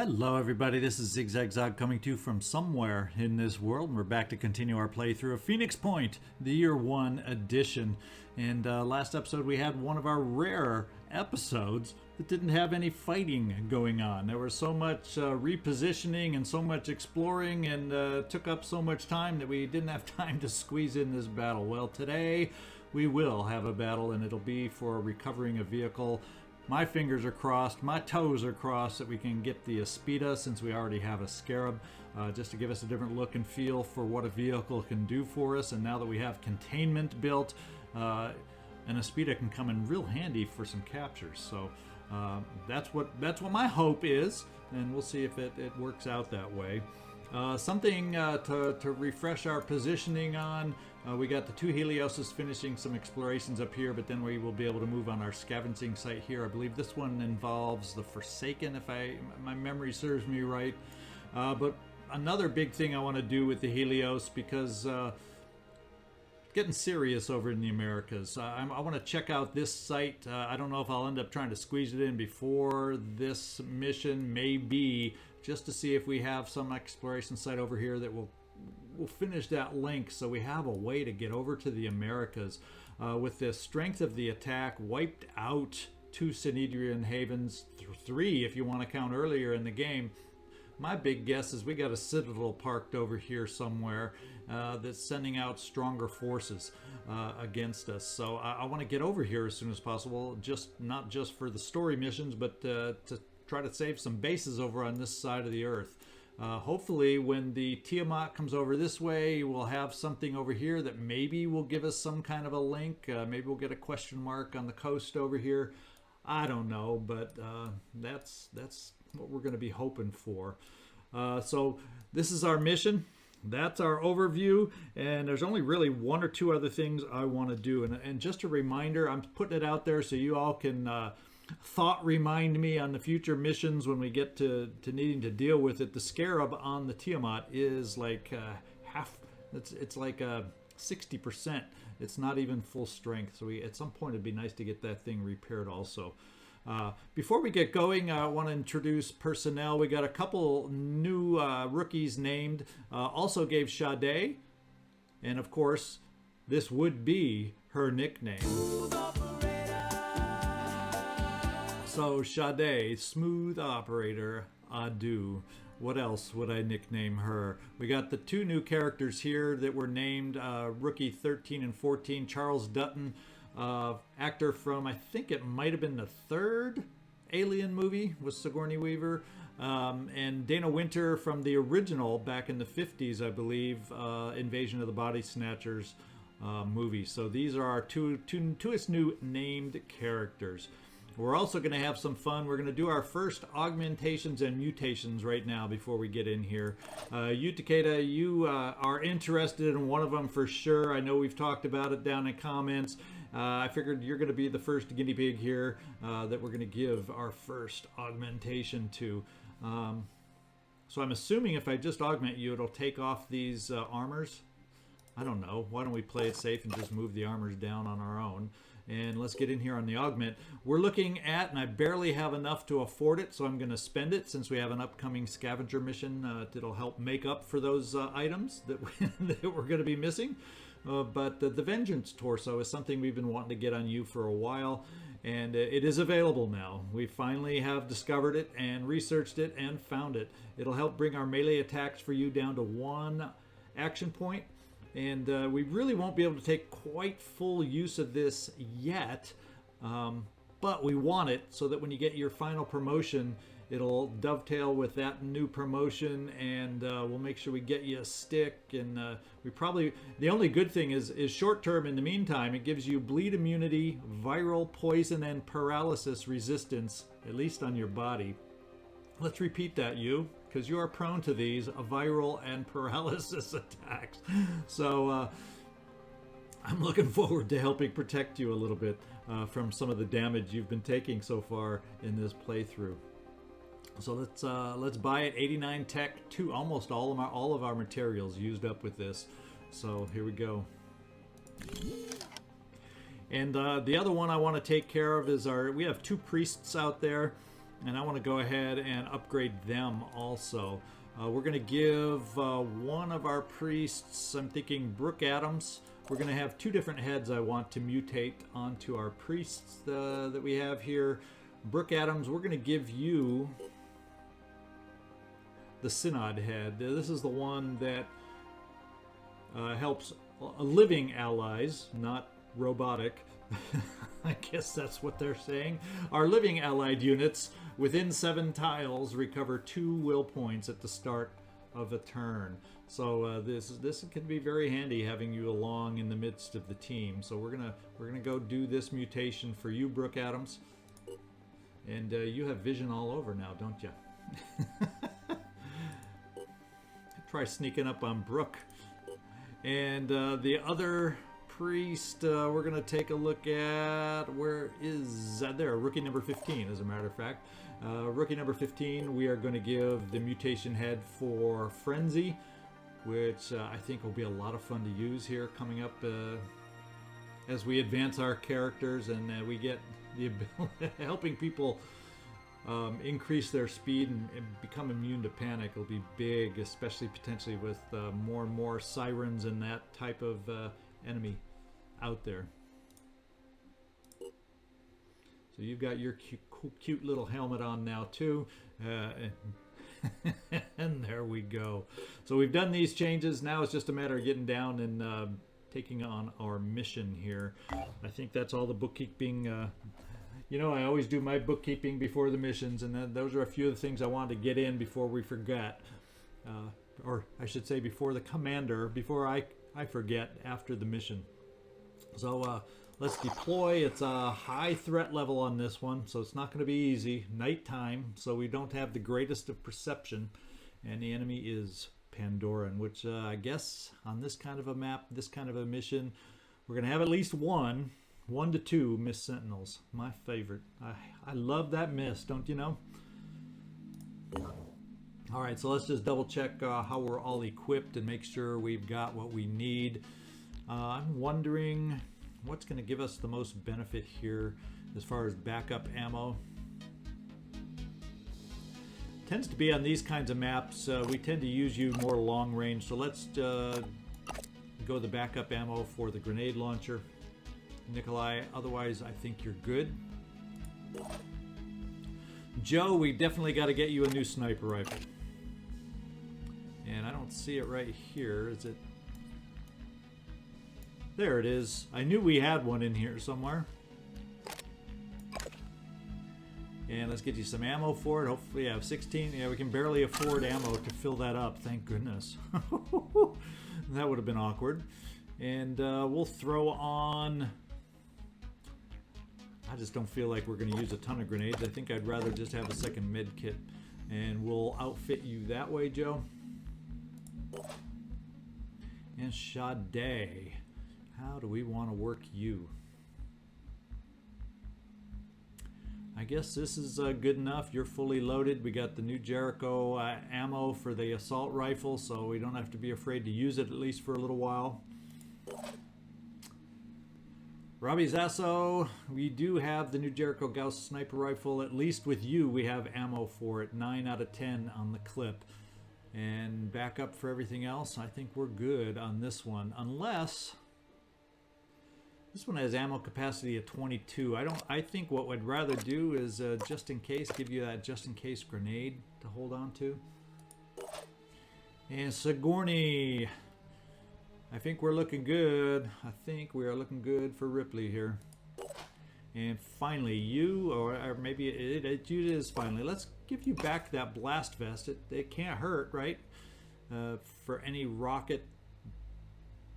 Hello everybody, this is ZigZagZog coming to you from somewhere in this world, and we're back to continue our playthrough of Phoenix Point, the Year 1 edition. And last episode we had one of our rare episodes that didn't have any fighting going on. There was so much repositioning and so much exploring and took up so much time that we didn't have time to squeeze in this battle. Well, today we will have a battle, and it'll be for recovering a vehicle. My fingers are crossed, my toes are crossed that we can get the Aspida, since we already have a Scarab, just to give us a different look and feel for what a vehicle can do for us. And now that we have containment built, an Aspida can come in real handy for some captures. So that's what my hope is, and we'll see if it works out that way. Something to refresh our positioning on. We got the two Helioses finishing some explorations up here, but then we will be able to move on our scavenging site here. I believe this one involves the Forsaken, if my memory serves me right. But another big thing I want to do with the Helios, because getting serious over in the Americas. I want to check out this site. I don't know if I'll end up trying to squeeze it in before this mission, maybe, just to see if we have some exploration site over here that will finish that link, so we have a way to get over to the Americas. With the strength of the attack, wiped out 2 Synedrian havens, 3 if you want to count earlier in the game. My big guess is we got a citadel parked over here somewhere that's sending out stronger forces against us. So I want to get over here as soon as possible, not just for the story missions, but to try to save some bases over on this side of the earth. Hopefully when the Tiamat comes over this way, we'll have something over here that maybe will give us some kind of a link. Maybe we'll get a question mark on the coast over here. I don't know, but that's what we're going to be hoping for. So this is our mission. That's our overview, and there's only really 1 or 2 other things I want to do. And just a reminder, I'm putting it out there so you all can thought remind me on the future missions when we get to needing to deal with it. The Scarab on the Tiamat is like half, it's like 60%. It's not even full strength, so at some point it'd be nice to get that thing repaired also. Before we get going, I want to introduce personnel. We got a couple new rookies named, also gave Sade, and of course this would be her nickname. So Sade, Smooth Operator, Adu. What else would I nickname her? We got the 2 new characters here that were named, rookie 13 and 14, Charles Dutton, actor from, I think it might have been the 3rd Alien movie with Sigourney Weaver, and Dana Winter from the original back in the 50s, I believe, Invasion of the Body Snatchers movie. So these are our two new named characters. We're also going to have some fun. We're going to do our first augmentations and mutations right now before we get in here. You, Takeda, you are interested in one of them for sure. I know we've talked about it down in comments. I figured you're going to be the first guinea pig here that we're going to give our first augmentation to. So I'm assuming if I just augment you, it'll take off these armors. I don't know. Why don't we play it safe and just move the armors down on our own? And let's get in here on the augment. We're looking at, and I barely have enough to afford it, so I'm going to spend it since we have an upcoming scavenger mission that'll help make up for those items that we're going to be missing. But the Vengeance torso is something we've been wanting to get on you for a while, and it is available now. We finally have discovered it and researched it and found it. It'll help bring our melee attacks for you down to 1 action point. And we really won't be able to take quite full use of this yet, but we want it so that when you get your final promotion, it'll dovetail with that new promotion, and we'll make sure we get you a stick. And the only good thing is short term. In the meantime, it gives you bleed immunity, viral, poison, and paralysis resistance, at least on your body. Let's repeat that, because you are prone to these viral and paralysis attacks. So I'm looking forward to helping protect you a little bit from some of the damage you've been taking so far in this playthrough. So let's buy it. 89 tech, almost all of our materials used up with this. So here we go. And the other one I want to take care of is we have 2 priests out there. and I want to go ahead and upgrade them also. We're going to give one of our priests, I'm thinking Brooke Adams. We're going to have 2 different heads I want to mutate onto our priests that we have here. Brooke Adams, we're going to give you the Synod head. This is the one that helps living allies, not robotic. I guess that's what they're saying. Our living allied units within 7 tiles recover 2 will points at the start of a turn. So this can be very handy having you along in the midst of the team. So we're gonna go do this mutation for you, Brooke Adams. And you have vision all over now, don't you? Try sneaking up on Brooke. And the other priest, we're going to take a look at, where is there? Rookie number 15, as a matter of fact. Rookie number 15, we are going to give the mutation head for Frenzy, which I think will be a lot of fun to use here coming up as we advance our characters and we get the ability helping people increase their speed and become immune to panic. It'll be big, especially potentially with more and more sirens and that type of enemy out there. So you've got your cute little helmet on now too. And there we go. So we've done these changes. Now it's just a matter of getting down and taking on our mission here. I think that's all the bookkeeping. You know, I always do my bookkeeping before the missions, and those are a few of the things I wanted to get in before we forget. Or I should say before the commander, before I forget after the mission. So let's deploy. It's a high threat level on this one, so it's not going to be easy. Nighttime, so we don't have the greatest of perception, and the enemy is Pandoran, which I guess on this kind of a map, this kind of a mission, we're going to have at least 1 to 2 mist sentinels. My favorite. I love that mist, don't you know? All right, so let's just double check how we're all equipped and make sure we've got what we need. I'm wondering what's going to give us the most benefit here as far as backup ammo. Tends to be on these kinds of maps, we tend to use you more long range, so let's go the backup ammo for the grenade launcher. Nikolai, otherwise I think you're good. Joe, we definitely got to get you a new sniper rifle. And I don't see it right here, is it? There it is. I knew we had one in here somewhere. And let's get you some ammo for it. Hopefully, yeah, 16. Yeah, we can barely afford ammo to fill that up. Thank goodness. That would have been awkward. And we'll throw on... I just don't feel like we're going to use a ton of grenades. I think I'd rather just have a second med kit. And we'll outfit you that way, Joe. And Sade. How do we want to work you? I guess this is good enough. You're fully loaded. We got the new Jericho ammo for the assault rifle, so we don't have to be afraid to use it, at least for a little while. Robbie Zasso, we do have the new Jericho Gauss sniper rifle. At least with you, we have ammo for it. 9 out of 10 on the clip. And backup for everything else, I think we're good on this one. Unless... this one has ammo capacity of 22. I think what we'd rather do is just in case, give you that just in case grenade to hold on to. And Sigourney, I think we're looking good. I think we are looking good for Ripley here. And finally, you, or maybe it is finally. Let's give you back that blast vest. It can't hurt, right? For any rocket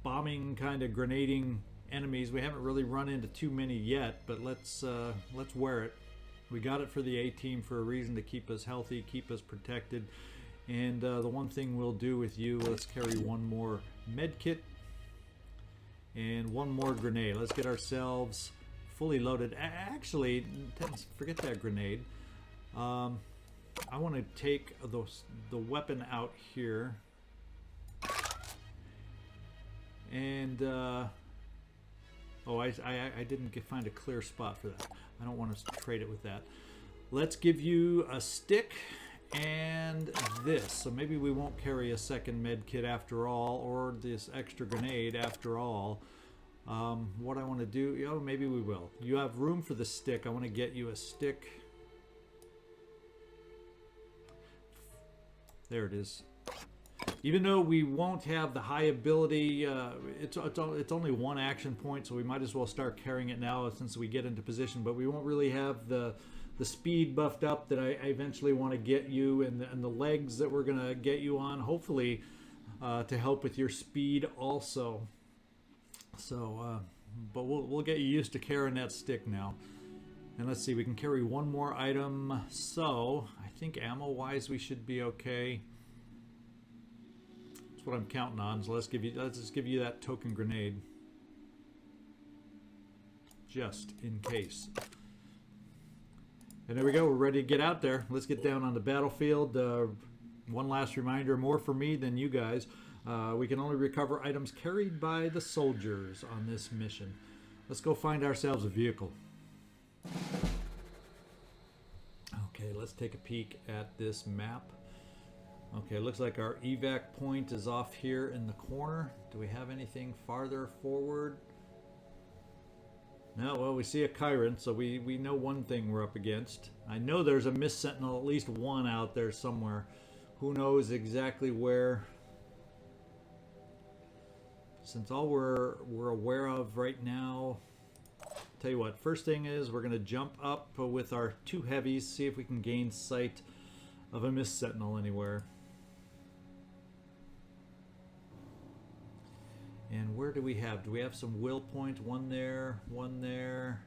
bombing kind of grenading enemies. We haven't really run into too many yet, but let's wear it. We got it for the A-team for a reason, to keep us healthy, keep us protected. And the one thing we'll do with you, let's carry one more med kit and one more grenade. Let's get ourselves fully loaded. Actually, forget that grenade. I want to take the weapon out here and oh, I didn't find a clear spot for that. I don't want to trade it with that. Let's give you a stick and this. So maybe we won't carry a second med kit after all, or this extra grenade after all. What I want to do, oh, maybe we will. You have room for the stick. I want to get you a stick. There it is. Even though we won't have the high ability, it's only one action point, so we might as well start carrying it now since we get into position. But we won't really have the speed buffed up that I eventually want to get you, and the legs that we're going to get you on, hopefully to help with your speed also. So, but we'll get you used to carrying that stick now. And let's see, we can carry one more item. So I think ammo-wise we should be okay. That's what I'm counting on. So let's just give you that token grenade, just in case. And there we go. We're ready to get out there. Let's get down on the battlefield. One last reminder, more for me than you guys. We can only recover items carried by the soldiers on this mission. Let's go find ourselves a vehicle. Okay, let's take a peek at this map. Okay, looks like our evac point is off here in the corner. Do we have anything farther forward? No, well, we see a Chiron, so we know one thing we're up against. I know there's a Mist Sentinel, at least one out there somewhere. Who knows exactly where? Since all we're aware of right now, tell you what, first thing is we're going to jump up with our two heavies, see if we can gain sight of a Mist Sentinel anywhere. And where do we have? Do we have some will point? One there, one there,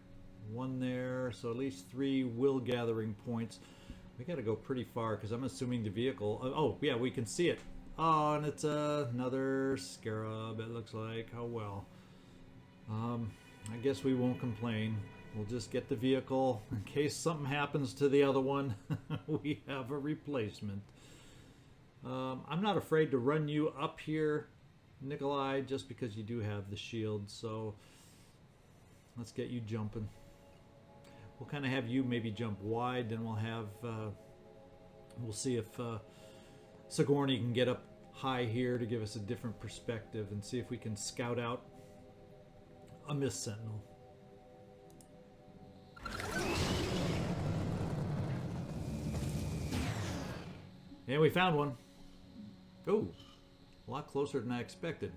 one there. So at least 3 will gathering points. We got to go pretty far because I'm assuming the vehicle... Oh, yeah, we can see it. Oh, and it's another scarab, it looks like. Oh, well. I guess we won't complain. We'll just get the vehicle. In case something happens to the other one, we have a replacement. I'm not afraid to run you up here, Nikolai, just because you do have the shield. So let's get you jumping. We'll kind of have you maybe jump wide, then we'll have... we'll see if Sigourney can get up high here to give us a different perspective and see if we can scout out a Mist Sentinel. And we found one. Oh, a lot closer than I expected.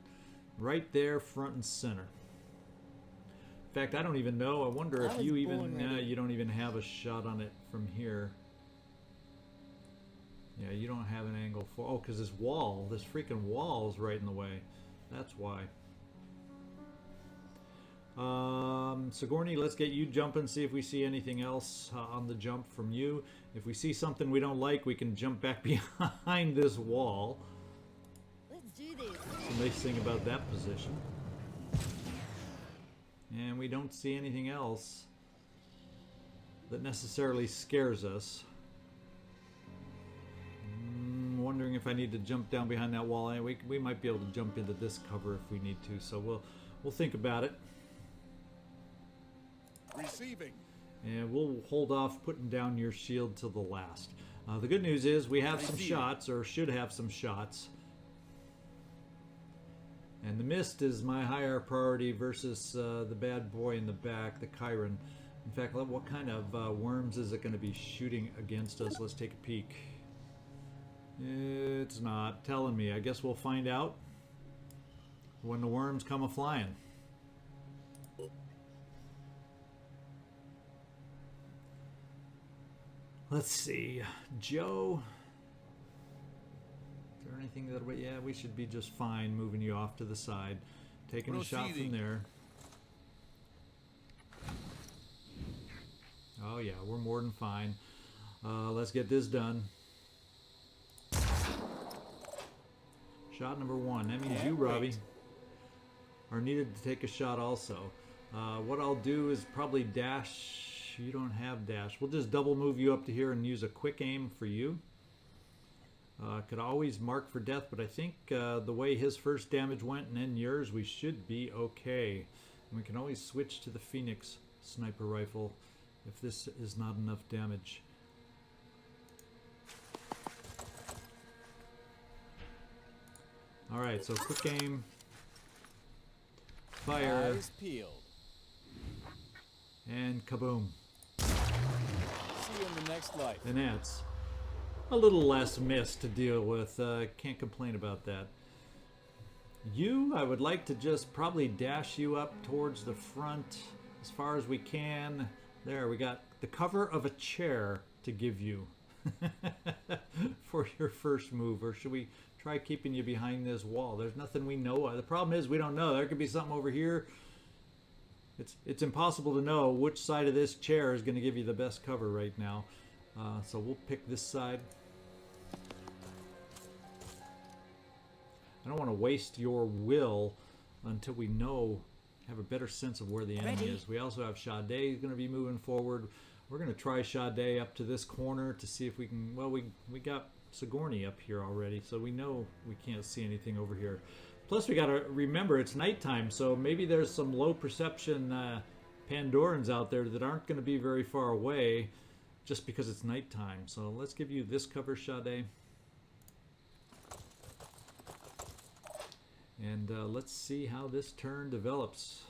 Right there, front and center. In fact, I don't even know. I wonder if you even... you don't even have a shot on it from here. Yeah, you don't have an angle for... Oh, because this wall, this freaking wall is right in the way. That's why. Sigourney, let's get you jumping, see if we see anything else on the jump from you. If we see something we don't like, we can jump back behind this wall. Let's do this. That's the nice thing about that position. And we don't see anything else that necessarily scares us. Wondering if I need to jump down behind that wall. We might be able to jump into this cover if we need to, so we'll think about it. Receiving. And we'll hold off putting down your shield till the last. The good news is we have some shots, or should have some shots. And the mist is my higher priority versus the bad boy in the back, the Chiron. In fact, what kind of worms is it going to be shooting against us? Let's take a peek. It's not telling me. I guess we'll find out when the worms come a-flying. Let's see. Joe. Is there anything that... Yeah, we should be just fine moving you off to the side. Taking a shot from there. Oh yeah, we're more than fine. Let's get this done. Shot number 1. That means you, Robbie, are needed to take a shot also. What I'll do is probably dash. You don't have dash. We'll just double move you up to here and use a quick aim for you. Could always mark for death, but I think the way his first damage went and then yours, we should be okay. And we can always switch to the Phoenix sniper rifle if this is not enough damage. Alright, so quick aim. Fire. Eyes peeled. And kaboom. See you in the next life. And that's a little less miss to deal with. Can't complain about that. You, I would like to just probably dash you up towards the front as far as we can. There, we got the cover of a chair to give you for your first move. Or should we try keeping you behind this wall? There's nothing we know of. The problem is we don't know. There could be something over here. It's impossible to know which side of this chair is going to give you the best cover right now. So we'll pick this side. I don't want to waste your will until we have a better sense of where the enemy is. We also have Sade going to be moving forward. We're going to try Sade up to this corner to see if we can... Well, we got Sigourney up here already, so we know we can't see anything over here. Plus, we got to remember it's nighttime, so maybe there's some low perception Pandorans out there that aren't going to be very far away just because it's nighttime. So let's give you this cover, Sade. And let's see how this turn develops.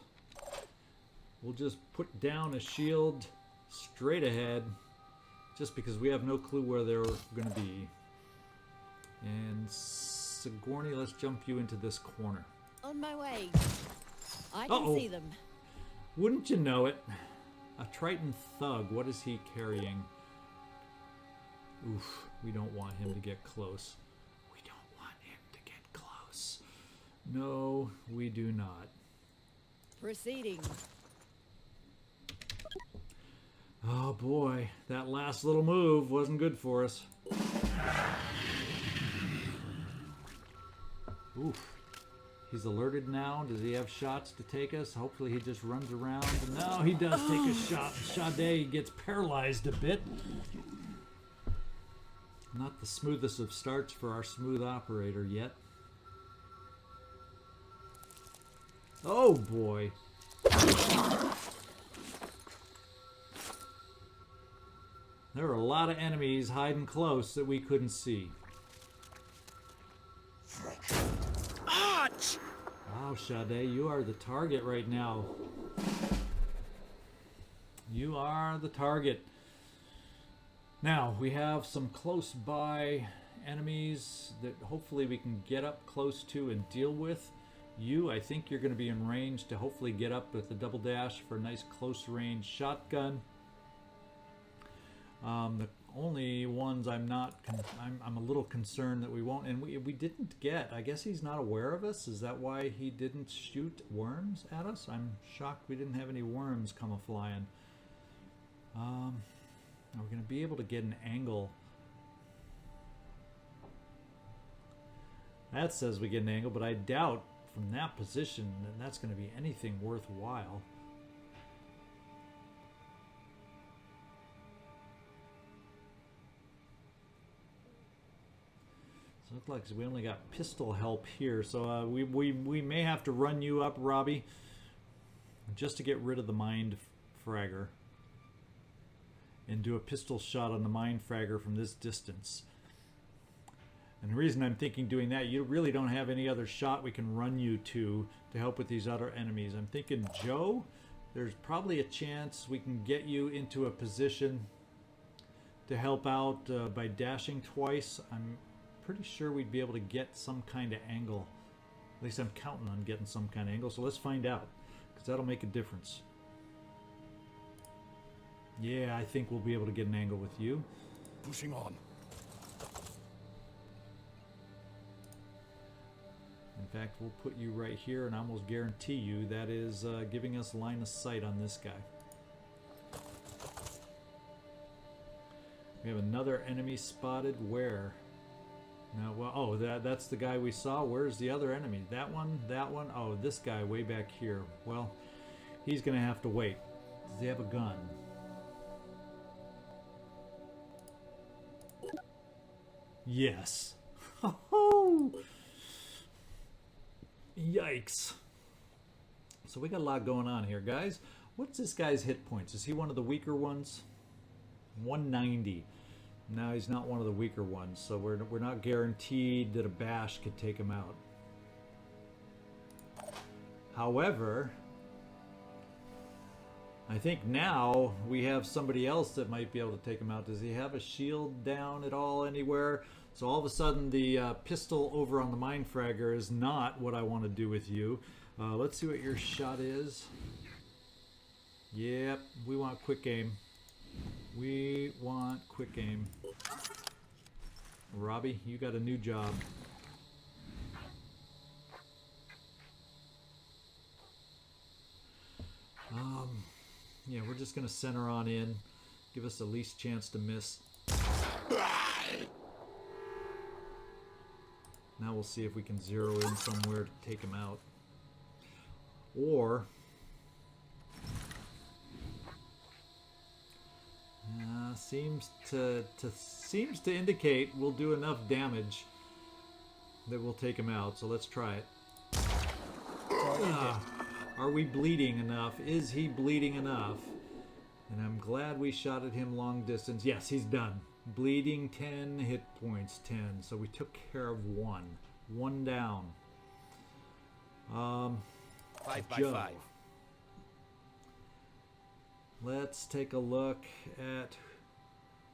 We'll just put down a shield straight ahead just because we have no clue where they're going to be. And Sigourney, let's jump you into this corner. On my way. I can see them. Wouldn't you know it? A Triton thug. What is he carrying? Oof, we don't want him to get close. We don't want him to get close. No, we do not. Proceeding. Oh boy, that last little move wasn't good for us. Oof. He's alerted now. Does he have shots to take us? Hopefully he just runs around. No, he does take a shot. Sade gets paralyzed a bit. Not the smoothest of starts for our smooth operator yet. Oh boy. There are a lot of enemies hiding close that we couldn't see. Wow, Sade, you are the target right now. You are the target. Now, we have some close by enemies that hopefully we can get up close to and deal with. You, I think you're going to be in range to hopefully get up with the double dash for a nice close range shotgun. The only ones I'm a little concerned that we won't, and we didn't get, I guess he's not aware of us. Is that why he didn't shoot worms at us? I'm shocked we didn't have any worms come a-flying. Are we going to be able to get an angle? That says we get an angle, but I doubt from that position that that's going to be anything worthwhile. So it looks like we only got pistol help here, so we may have to run you up, Robbie, just to get rid of the mind fragger and do a pistol shot on the mind fragger from this distance. And the reason I'm thinking doing that, you really don't have any other shot we can run you to help with these other enemies. I'm thinking, Joe, there's probably a chance we can get you into a position to help out by dashing twice. I'm pretty sure we'd be able to get some kind of angle. At least I'm counting on getting some kind of angle. So let's find out, because that'll make a difference. Yeah, I think we'll be able to get an angle with you. Pushing on. In fact, we'll put you right here and I almost guarantee you that is giving us line of sight on this guy. We have another enemy spotted. Where? No, well, oh, that's the guy we saw. Where's the other enemy? That one? That one? Oh, this guy way back here. Well, he's going to have to wait. Does he have a gun? Yes. Ho-ho! Yikes. So we got a lot going on here, guys. What's this guy's hit points? Is he one of the weaker ones? 190. No, he's not one of the weaker ones, so we're not guaranteed that a bash could take him out. However, I think now we have somebody else that might be able to take him out. Does he have a shield down at all anywhere? So all of a sudden the pistol over on the Mind Fragger is not what I want to do with you. Let's see what your shot is. Yep, we want quick aim. We want quick aim. Robbie, you got a new job. Yeah, we're just going to center on in. Give us the least chance to miss. Now we'll see if we can zero in somewhere to take him out. Or... seems to indicate we'll do enough damage that we'll take him out. So let's try it. Are we bleeding enough? Is he bleeding enough? And I'm glad we shot at him long distance. Yes, he's done. Bleeding 10, hit points 10. So we took care of one. One down. 5 by Joe. 5. Let's take a look at...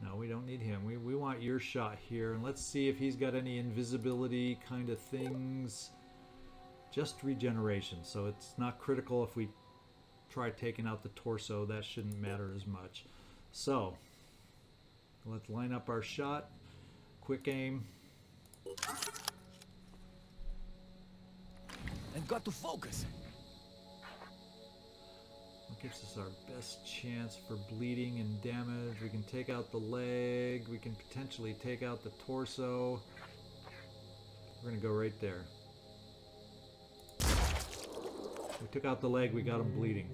No, we don't need him. We want your shot here. And let's see if he's got any invisibility kind of things. Just regeneration. So it's not critical if we try taking out the torso. That shouldn't matter as much. So, let's line up our shot. Quick aim. And got to focus. What gives us our best chance for bleeding and damage? We can take out the leg. We can potentially take out the torso. We're going to go right there. We took out the leg. We got him bleeding.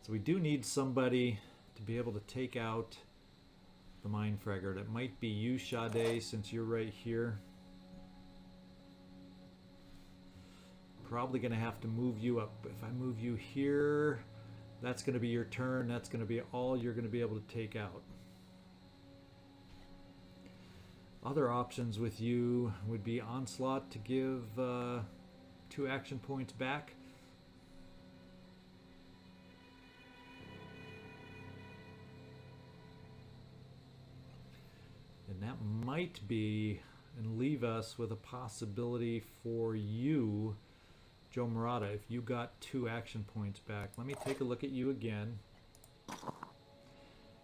So we do need somebody to be able to take out the Mind Fragger. That might be you, Sade, since you're right here. Probably going to have to move you up. If I move you here, that's going to be your turn. That's going to be all you're going to be able to take out. Other options with you would be Onslaught to give 2 action points back. And that might be and leave us with a possibility for you, Joe Murata, if you got 2 action points back. Let me take a look at you again.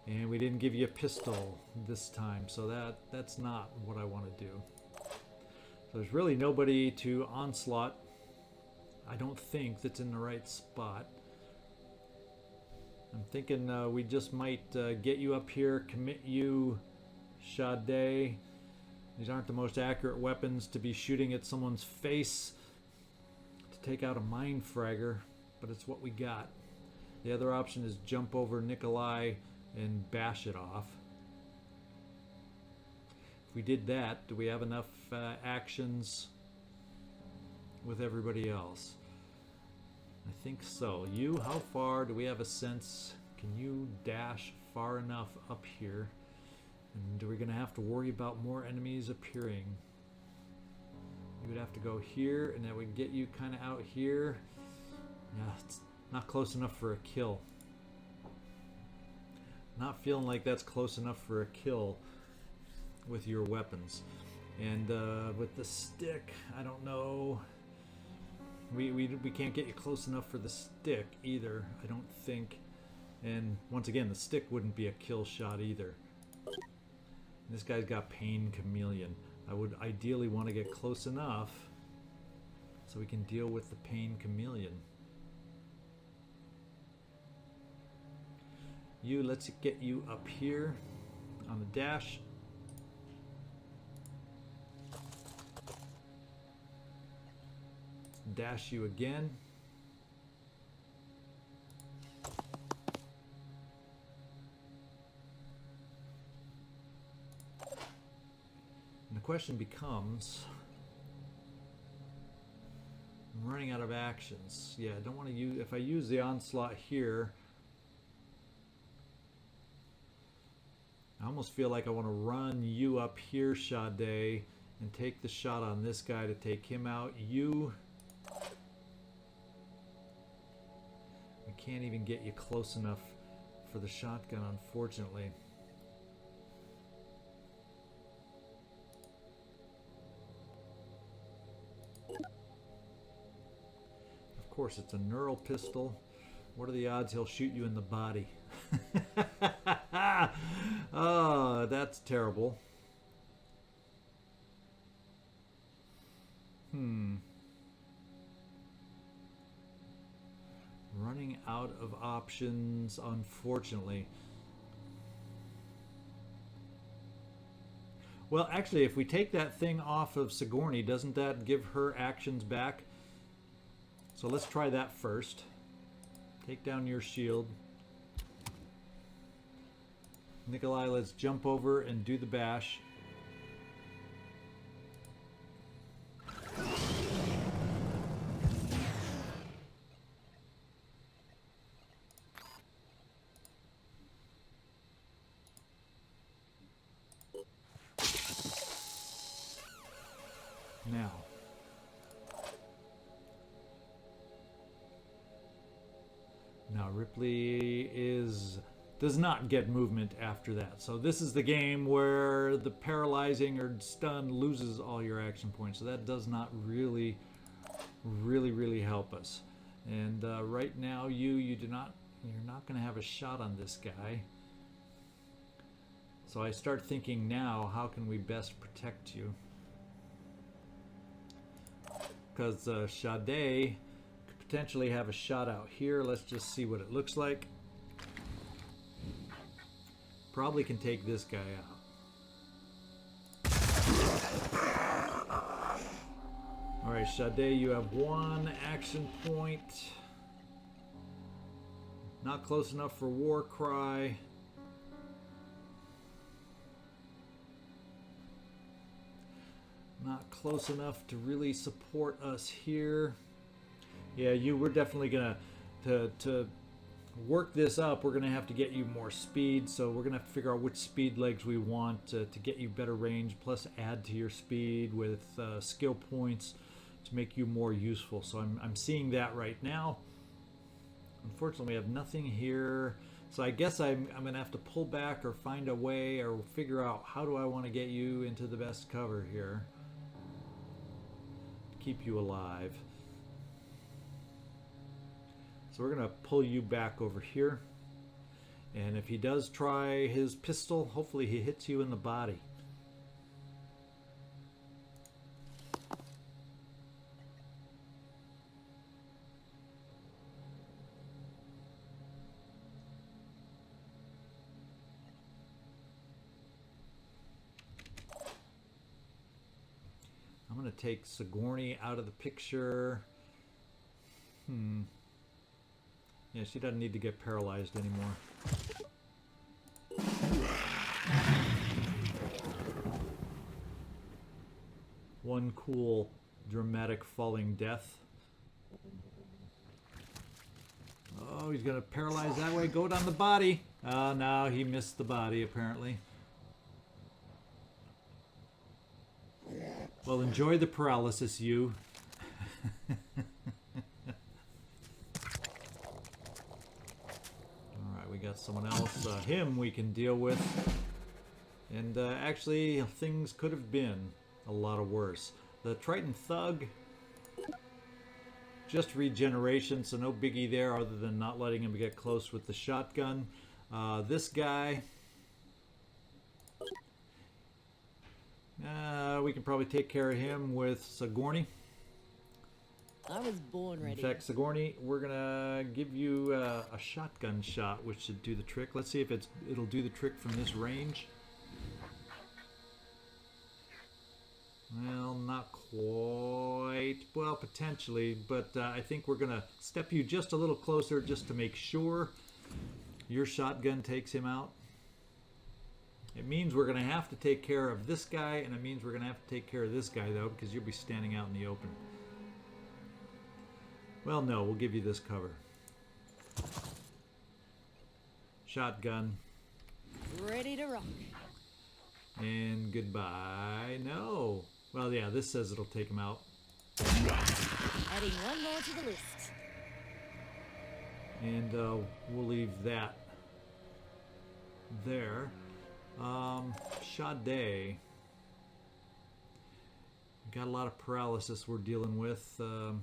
And we didn't give you a pistol this time, so that's not what I want to do. So there's really nobody to onslaught, I don't think, that's in the right spot. I'm thinking we just might get you up here, commit you, Sade. These aren't the most accurate weapons to be shooting at someone's face to take out a Mind Fragger, but it's what we got. The other option is jump over Nikolai and bash it off. If we did that, do we have enough actions with everybody else? I think so. You, how far do we have a sense? Can you dash far enough up here? And are we going to have to worry about more enemies appearing? You would have to go here, and that would get you kind of out here. Yeah, it's not close enough for a kill. Not feeling like that's close enough for a kill with your weapons. And with the stick, I don't know. We can't get you close enough for the stick either, I don't think. And once again, the stick wouldn't be a kill shot either. This guy's got Pain Chameleon. I would ideally want to get close enough so we can deal with the Pain Chameleon. You, let's get you up here on the dash. Dash you again. And the question becomes, I'm running out of actions. Yeah, I don't want to use, if I use the onslaught here, I almost feel like I want to run you up here, Sade, and take the shot on this guy to take him out. You... I can't even get you close enough for the shotgun, unfortunately. Of course, it's a neural pistol. What are the odds he'll shoot you in the body? Oh, that's terrible. Running out of options, unfortunately. Well, actually, if we take that thing off of Sigourney, doesn't that give her actions back? So let's try that first. Take down your shield. Nikolai, let's jump over and do the bash. Now Ripley does not get movement after that. So this is the game where the paralyzing or stun loses all your action points. So that does not really help us. And right now you're not going to have a shot on this guy. So I start thinking now, how can we best protect you? Because Sade could potentially have a shot out here. Let's just see what it looks like. Probably can take this guy out. Alright, Sade, you have one action point. Not close enough for War Cry. Not close enough to really support us here. Yeah, we're definitely gonna to work this up. We're gonna have to get you more speed, so we're gonna have to figure out which speed legs we want to get you better range, plus add to your speed with skill points to make you more useful. So I'm seeing that right now. Unfortunately, we have nothing here, so I guess I'm gonna have to pull back or find a way or figure out how do I want to get you into the best cover here. Keep you alive. So we're going to pull you back over here. And if he does try his pistol, hopefully he hits you in the body. I'm going to take Sigourney out of the picture. Yeah, she doesn't need to get paralyzed anymore. One cool, dramatic falling death. Oh, he's going to paralyze that way. Go down the body. Oh, no, he missed the body, apparently. Well, enjoy the paralysis, you. Alright, we got someone else. Him we can deal with. And actually, things could have been a lot worse. The Triton Thug, just regeneration, so no biggie there other than not letting him get close with the shotgun. This guy... we can probably take care of him with Sigourney. I was born ready. In fact, Sigourney, we're gonna give you a shotgun shot, which should do the trick. Let's see if it'll do the trick from this range. Well, not quite. Well, potentially, but I think we're gonna step you just a little closer just to make sure your shotgun takes him out. It means we're going to have to take care of this guy, and it means we're going to have to take care of this guy, though, because you'll be standing out in the open. Well, no, we'll give you this cover. Shotgun. Ready to rock. And goodbye. No. Well, yeah, this says it'll take him out. Adding one more to the list. And we'll leave that there. Sade. Got a lot of paralysis we're dealing with. We'll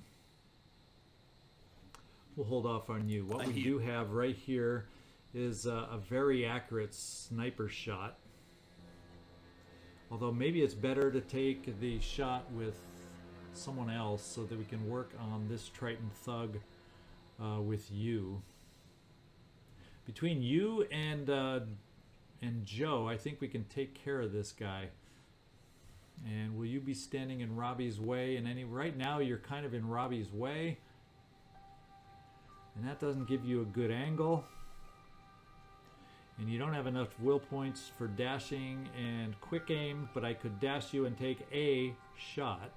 hold off on you. What we do have right here is a very accurate sniper shot. Although maybe it's better to take the shot with someone else so that we can work on this Triton Thug with you. Between you and Joe, I think we can take care of this guy. And will you be standing in Robbie's way? And right now you're kind of in Robbie's way. And that doesn't give you a good angle. And you don't have enough will points for dashing and quick aim, but I could dash you and take a shot.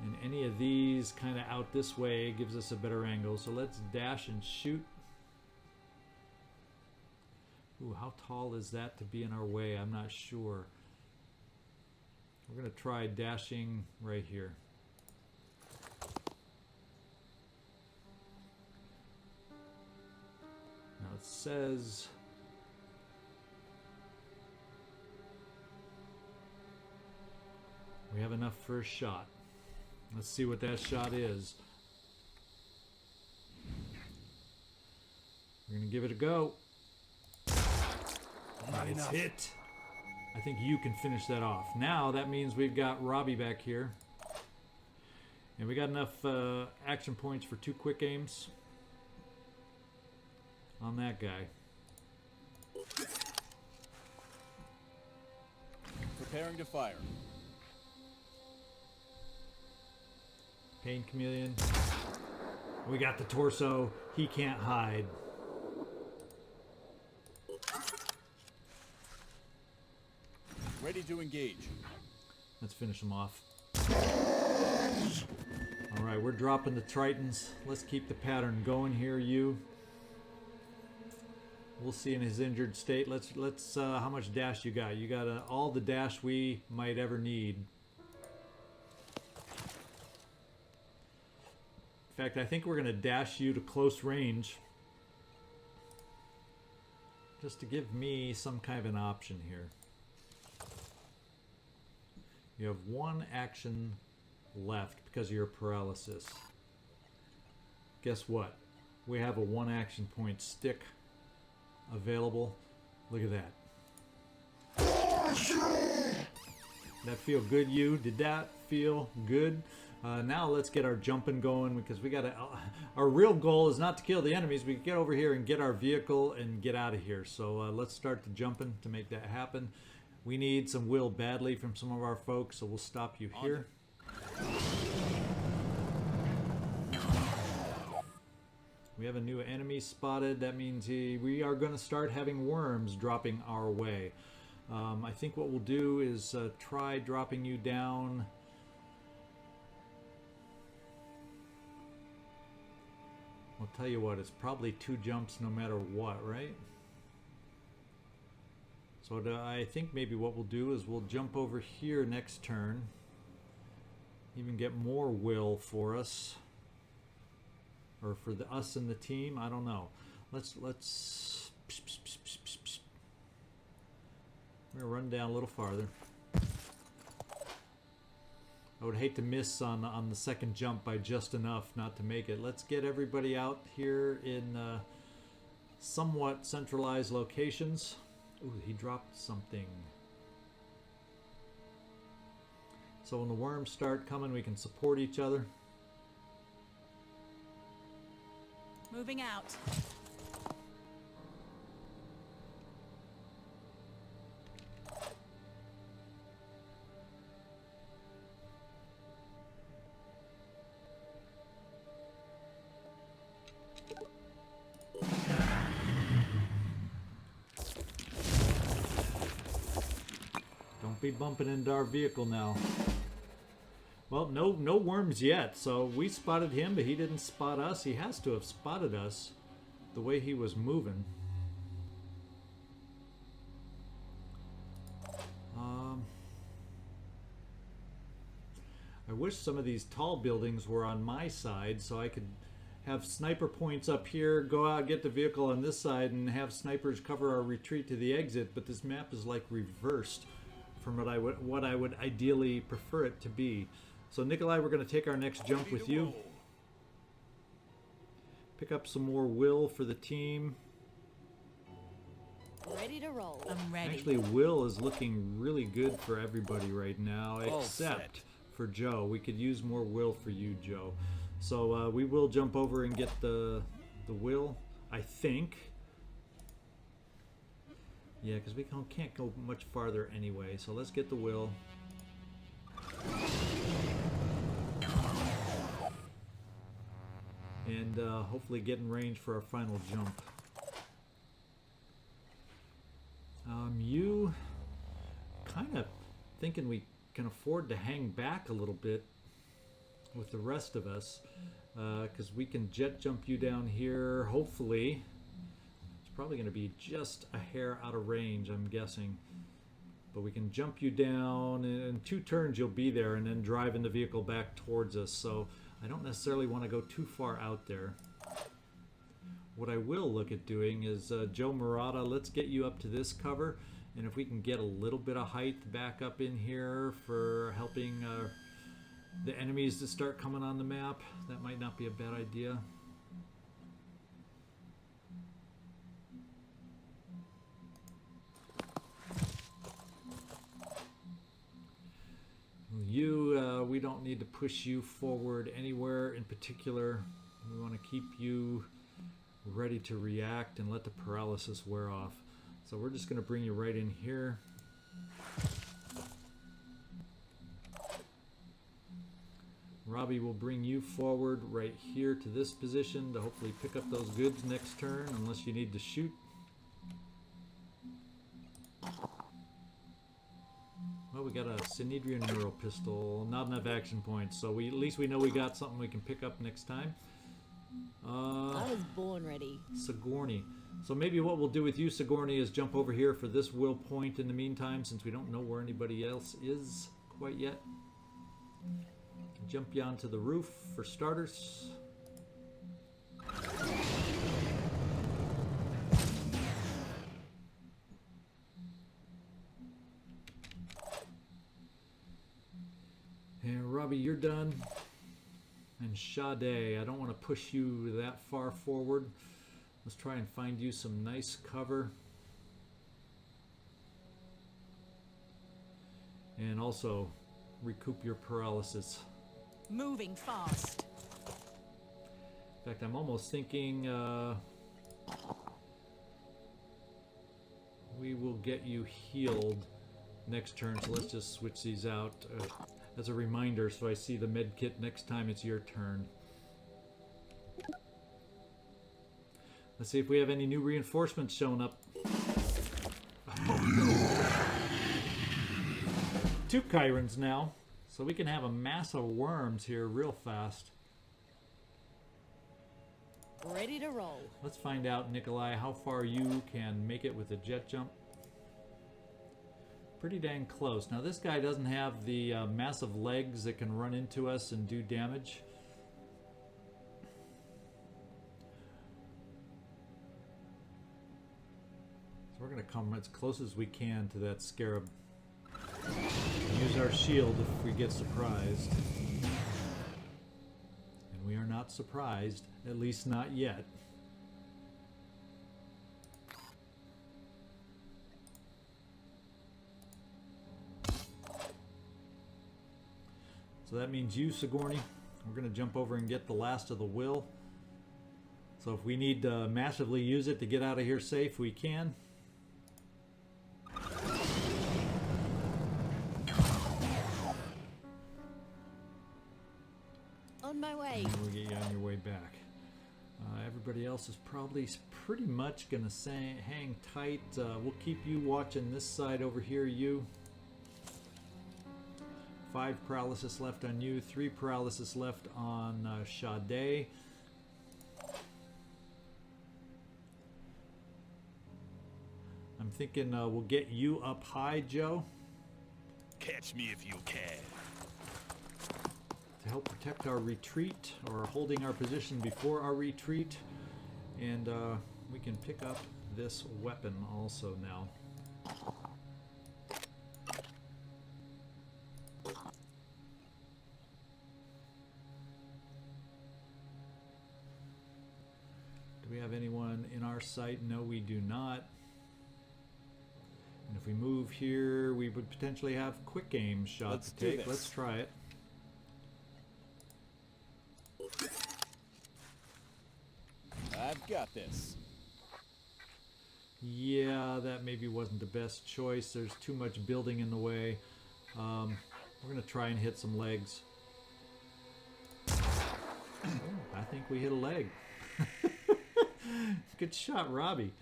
And any of these kind of out this way gives us a better angle. So let's dash and shoot. Ooh, how tall is that to be in our way? I'm not sure. We're going to try dashing right here. Now it says we have enough for a shot. Let's see what that shot is. We're going to give it a go. It's hit. I think you can finish that off. Now that means we've got Robbie back here. And we got enough action points for 2 quick aims on that guy. Preparing to fire. Pain Chameleon. We got the torso. He can't hide. Ready to engage. Let's finish him off. Alright, we're dropping the Tritons. Let's keep the pattern going here, you. We'll see in his injured state. Let's how much dash you got? You got all the dash we might ever need. In fact, I think we're going to dash you to close range. Just to give me some kind of an option here. You have 1 action left because of your paralysis. Guess what? We have a 1 action point stick available. Look at that. That feel good, you? Did that feel good? Now let's get our jumping going, because we gotta. Our real goal is not to kill the enemies. We get over here and get our vehicle and get out of here. So let's start the jumping to make that happen. We need some will badly from some of our folks, so we'll stop you here. We have a new enemy spotted. That means we are going to start having worms dropping our way. I think what we'll do is try dropping you down. I'll tell you what, it's probably 2 jumps no matter what, right? So I think maybe what we'll do is we'll jump over here next turn. Even get more will for us. Or for us and the team, I don't know. Let's we're gonna run down a little farther. I would hate to miss on the second jump by just enough not to make it. Let's get everybody out here in somewhat centralized locations. Ooh, he dropped something. So when the worms start coming, we can support each other. Moving out. Don't be bumping into our vehicle now. Well, no worms yet. So we spotted him, but he didn't spot us. He has to have spotted us the way he was moving. wish some of these tall buildings were on my side so I could have sniper points up here, go out, get the vehicle on this side, and have snipers cover our retreat to the exit. But this map is like reversed from what I would ideally prefer it to be. So Nikolai, we're going to take our next jump with you. Pick up some more will for the team. Ready to roll. I'm ready. Actually, will is looking really good for everybody right now, except for Joe. We could use more will for you, Joe. So we will jump over and get the will, I think. Yeah, because we can't go much farther anyway. So let's get the will. And hopefully get in range for our final jump. You kind of thinking we can afford to hang back a little bit with the rest of us, because we can jet jump you down here. Hopefully, it's probably going to be just a hair out of range, I'm guessing. But we can jump you down, and in 2 turns you'll be there, and then driving the vehicle back towards us. So I don't necessarily want to go too far out there. What I will look at doing is, Joe Murata, let's get you up to this cover, and if we can get a little bit of height back up in here for helping the enemies to start coming on the map, that might not be a bad idea. You, we don't need to push you forward anywhere in particular. We want to keep you ready to react and let the paralysis wear off. So we're just going to bring you right in here. Robbie will bring you forward right here to this position to hopefully pick up those goods next turn, unless you need to shoot. Well, we got a Synedrian Neural Pistol, not enough action points, so at least we know we got something we can pick up next time. I was born ready. Sigourney. So maybe what we'll do with you, Sigourney, is jump over here for this will point in the meantime, since we don't know where anybody else is quite yet. Jump you onto the roof for starters. And Robbie, you're done. And Sade, I don't want to push you that far forward. Let's try and find you some nice cover. And also recoup your paralysis. Moving fast. In fact, I'm almost thinking we will get you healed next turn. So let's just switch these out as a reminder, so I see the med kit next time it's your turn. Let's see if we have any new reinforcements showing up. 2 Chirons now, so we can have a mass of worms here real fast. Ready to roll. Let's find out, Nikolai, how far you can make it with a jet jump. Pretty dang close. Now this guy doesn't have the massive legs that can run into us and do damage. So we're going to come as close as we can to that scarab. Use our shield if we get surprised. And we are not surprised, at least not yet. So that means you, Sigourney. We're going to jump over and get the last of the will. So if we need to massively use it to get out of here safe, we can. On my way. And we'll get you on your way back. Everybody else is probably pretty much going to hang tight. We'll keep you watching this side over here, you. 5 paralysis left on you, 3 paralysis left on Sade. I'm thinking we'll get you up high, Joe. Catch me if you can. to help protect our retreat, or holding our position before our retreat. And we can pick up this weapon also now. Do we have anyone in our sight? No, we do not. And if we move here, we would potentially have quick aim shot to take. Let's try it. I've got this. Yeah, that maybe wasn't the best choice. There's too much building in the way. We're going to try and hit some legs. I think we hit a leg. Good shot, Robbie.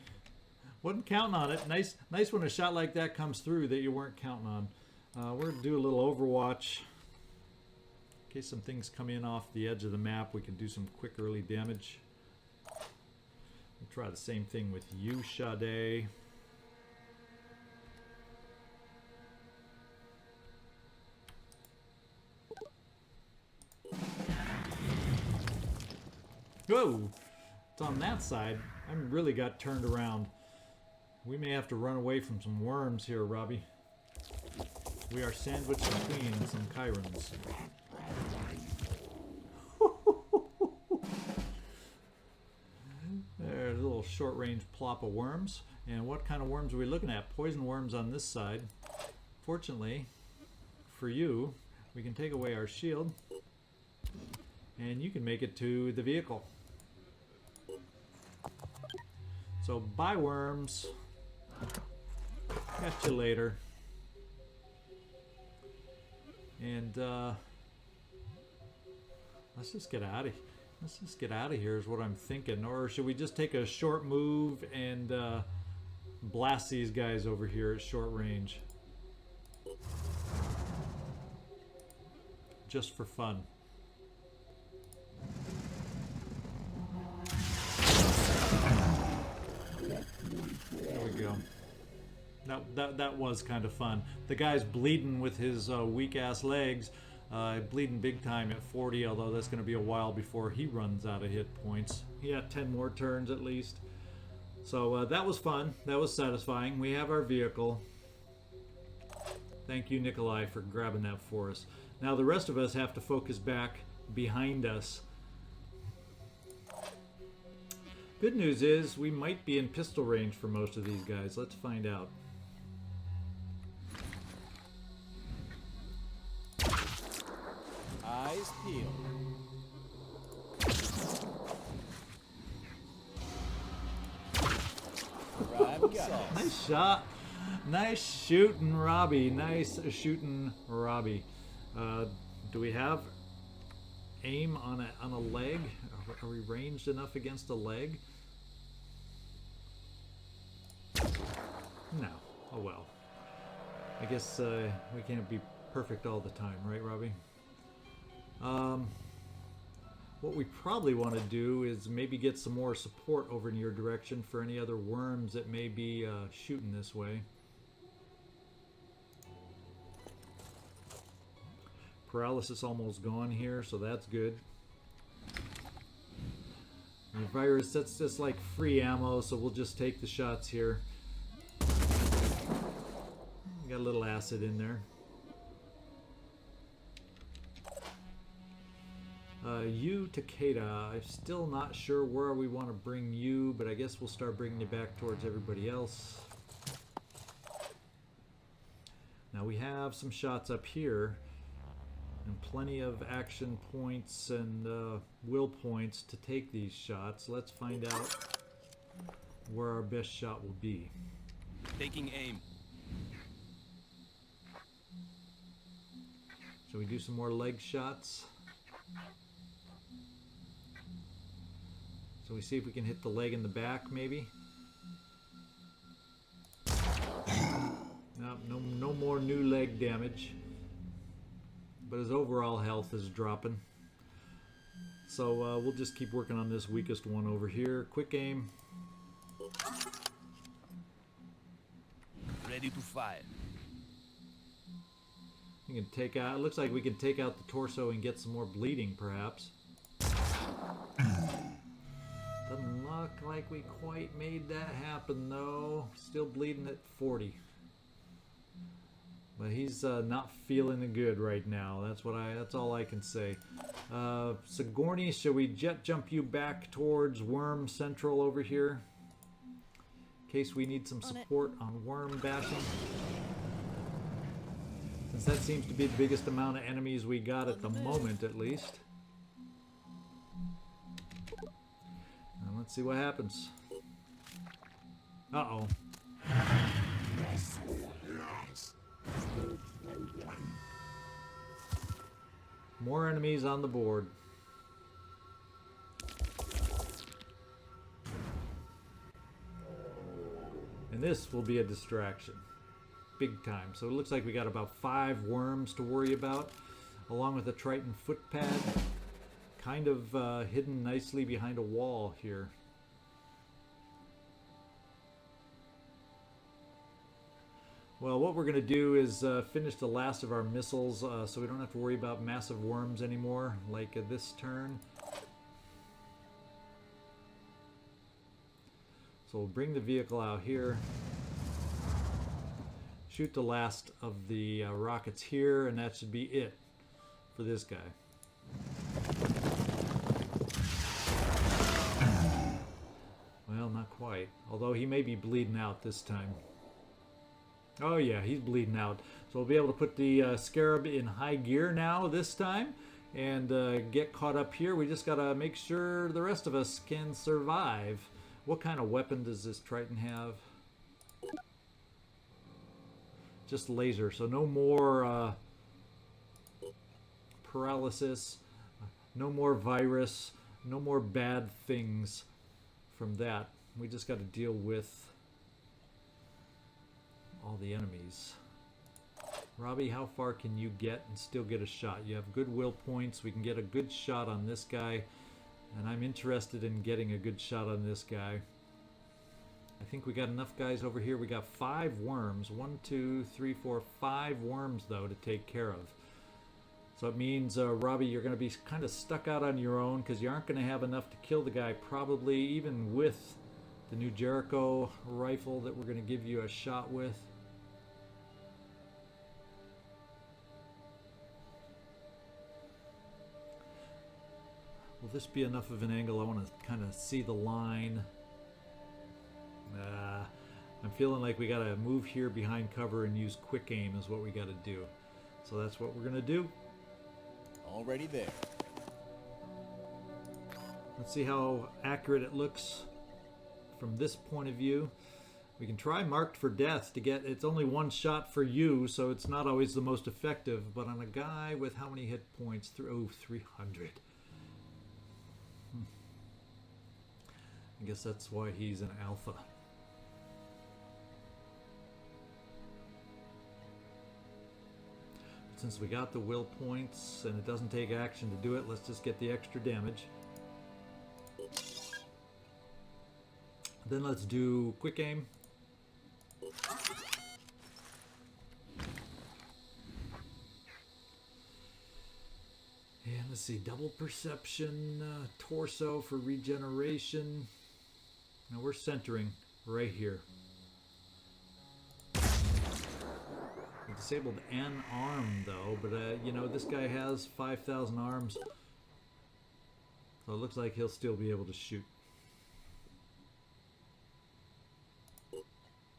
Wasn't counting on it. Nice when a shot like that comes through that you weren't counting on. We're going to do a little Overwatch. In case some things come in off the edge of the map, we can do some quick early damage. We'll try the same thing with you, Sade. Whoa! It's on that side. I really got turned around. We may have to run away from some worms here, Robbie. We are sandwiched between some Chirons. There's a little short-range plop of worms. And what kind of worms are we looking at? Poison worms on this side. Fortunately, for you, we can take away our shield. And you can make it to the vehicle. So, bye worms. Catch you later. And let's just get out of here. Let's just get out of here is what I'm thinking. Or should we just take a short move and blast these guys over here at short range? Just for fun. There we go. That was kind of fun. The guy's bleeding with his weak-ass legs. Bleeding big time at 40, although that's going to be a while before he runs out of hit points. He had 10 more turns at least. So that was fun. That was satisfying. We have our vehicle. Thank you, Nikolai, for grabbing that for us. Now the rest of us have to focus back behind us. Good news is we might be in pistol range for most of these guys. Let's find out. Eyes peeled. Nice shot. Nice shooting, Robbie. Nice shooting, Robbie. Do we have aim on a leg? Are we ranged enough against a leg? No. Oh well. I guess we can't be perfect all the time, right, Robbie? What we probably want to do is maybe get some more support over in your direction for any other worms that may be shooting this way. Paralysis almost gone here, so that's good. The virus, that's just like free ammo, so we'll just take the shots here. Got a little acid in there. You, Takeda, I'm still not sure where we want to bring you, but I guess we'll start bringing you back towards everybody else. Now we have some shots up here, and plenty of action points and will points to take these shots. Let's find out where our best shot will be. Taking aim. So we do some more leg shots. So we see if we can hit the leg in the back, maybe. Nope, no more new leg damage. But his overall health is dropping. So we'll just keep working on this weakest one over here. Quick aim. Ready to fire. You can take out. It looks like we can take out the torso and get some more bleeding, perhaps. Doesn't look like we quite made that happen, though. Still bleeding at 40. But he's not feeling good right now. That's all I can say. Sigourney, shall we jet jump you back towards Worm Central over here? In case we need some support on worm bashing. Since that seems to be the biggest amount of enemies we got at the moment, at least. And let's see what happens. Uh-oh. More enemies on the board. And this will be a distraction. Big time. So it looks like we got about 5 worms to worry about, along with a Triton footpad. Kind of hidden nicely behind a wall here. Well, what we're going to do is finish the last of our missiles so we don't have to worry about massive worms anymore, like this turn. So we'll bring the vehicle out here. Shoot the last of the rockets here, and that should be it for this guy. Well, not quite. Although he may be bleeding out this time. Oh yeah, he's bleeding out. So we'll be able to put the Scarab in high gear now this time and get caught up here. We just got to make sure the rest of us can survive. What kind of weapon does this Triton have? Just laser, so no more paralysis, no more virus, no more bad things from that. We just got to deal with all the enemies. Robbie, how far can you get and still get a shot? You have goodwill points. We can get a good shot on this guy, and I'm interested in getting a good shot on this guy. I think we got enough guys over here. We got 5 worms. 1, 2, 3, 4, 5 worms, though, to take care of. So it means, Robbie, you're going to be kind of stuck out on your own because you aren't going to have enough to kill the guy, probably, even with the new Jericho rifle that we're going to give you a shot with. Will this be enough of an angle? I want to kind of see the line. I'm feeling like we got to move here behind cover and use quick aim is what we got to do. So that's what we're going to do. Already there. Let's see how accurate it looks from this point of view. We can try marked for death to get, it's only 1 shot for you, so it's not always the most effective, but on a guy with how many hit points? Oh, 300. I guess that's why he's an alpha. Since we got the will points and it doesn't take action to do it, let's just get the extra damage. Then let's do quick aim. And let's see, double perception, torso for regeneration. Now we're centering right here. We disabled an arm though, but you know, this guy has 5,000 arms. So it looks like he'll still be able to shoot.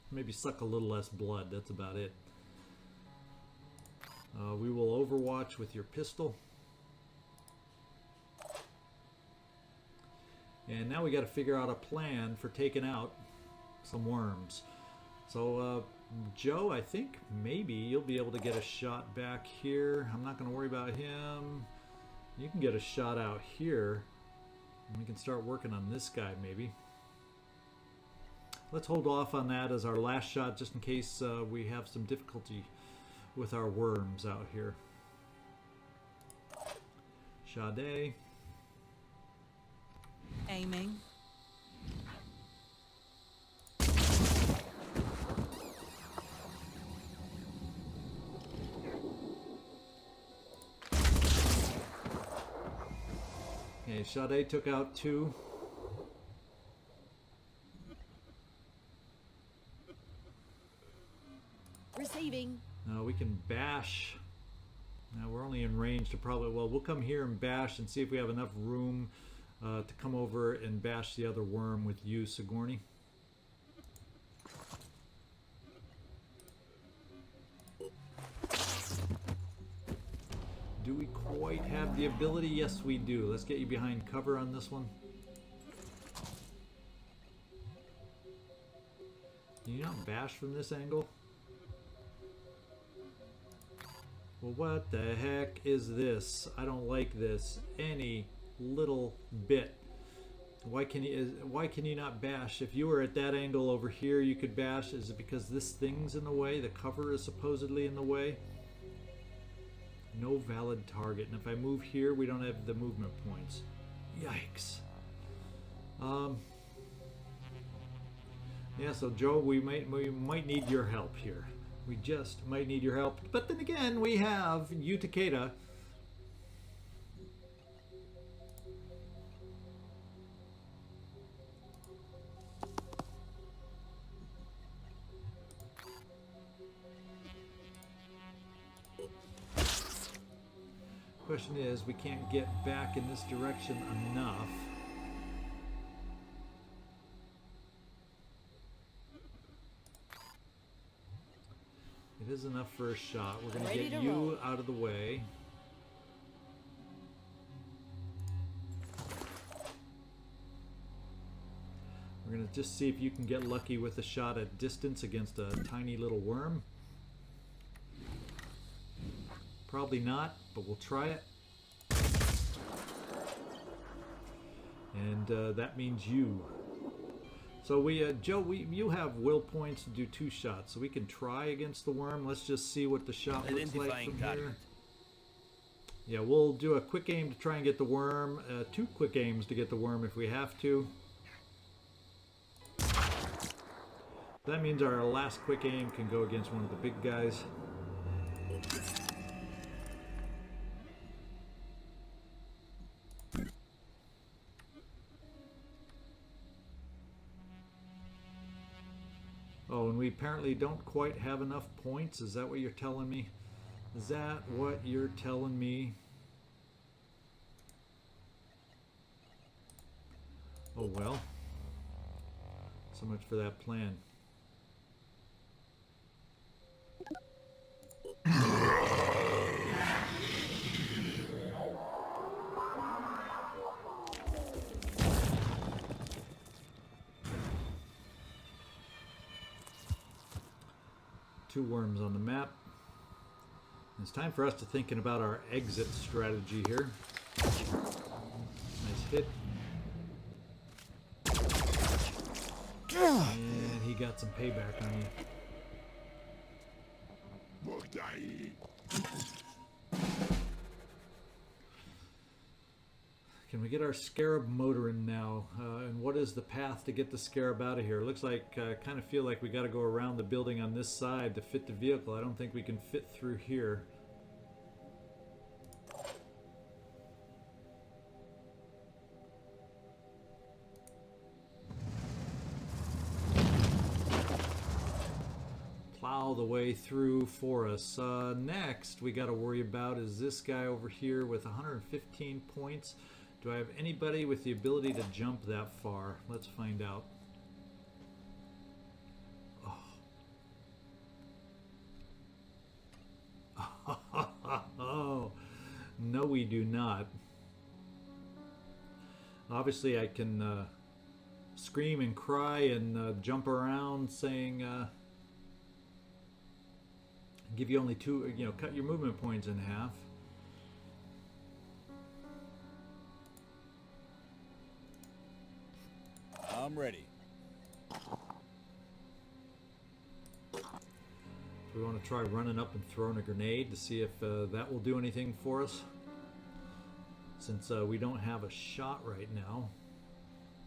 Maybe suck a little less blood, that's about it. We will overwatch with your pistol. And now we got to figure out a plan for taking out some worms. So Joe, I think maybe you'll be able to get a shot back here. I'm not going to worry about him. You can get a shot out here. And we can start working on this guy maybe. Let's hold off on that as our last shot just in case we have some difficulty with our worms out here. Sade. Aiming. Okay, Sade took out 2. Receiving. Now we can bash. Now we're only in range to probably, well, we'll come here and bash and see if we have enough room to come over and bash the other worm with you, Sigourney. Do we quite have the ability? Yes, we do. Let's get you behind cover on this one. Can you not bash from this angle? Well, what the heck is this? I don't like this any little bit. Why can you not bash? If you were at that angle over here, you could bash. Is it because this thing's in the way? The cover is supposedly in the way? No valid target. And if I move here, we don't have the movement points. Yikes. Yeah, so Joe, we might need your help here. We just might need your help. But then again, we have Takeda. Question is, we can't get back in this direction enough. It is enough for a shot. We're going to get you out of the way. We're going to just see if you can get lucky with a shot at distance against a tiny little worm. Probably not, but we'll try it. And that means you. So we, Joe, you have will points to do 2 shots, so we can try against the worm. Let's just see what the shot looks like from here. Yeah, we'll do a quick aim to try and get the worm. 2 quick aims to get the worm if we have to. That means our last quick aim can go against one of the big guys. Oh, and we apparently don't quite have enough points. Is that what you're telling me? Is that what you're telling me? Oh well. So much for that plan. Two worms on the map. It's time for us to thinking about our exit strategy here. Nice hit. And he got some payback on you. Can we get our scarab motoring now? And what is the path to get the scarab out of here? It looks like, I kind of feel like we got to go around the building on this side to fit the vehicle. I don't think we can fit through here. Plow the way through for us. Next, we got to worry about is this guy over here with 115 points. Do I have anybody with the ability to jump that far? Let's find out. Oh, no, we do not. Obviously, I can scream and cry and jump around saying, give you only 2, cut your movement points in half. I'm ready. Do we want to try running up and throwing a grenade to see if that will do anything for us? Since we don't have a shot right now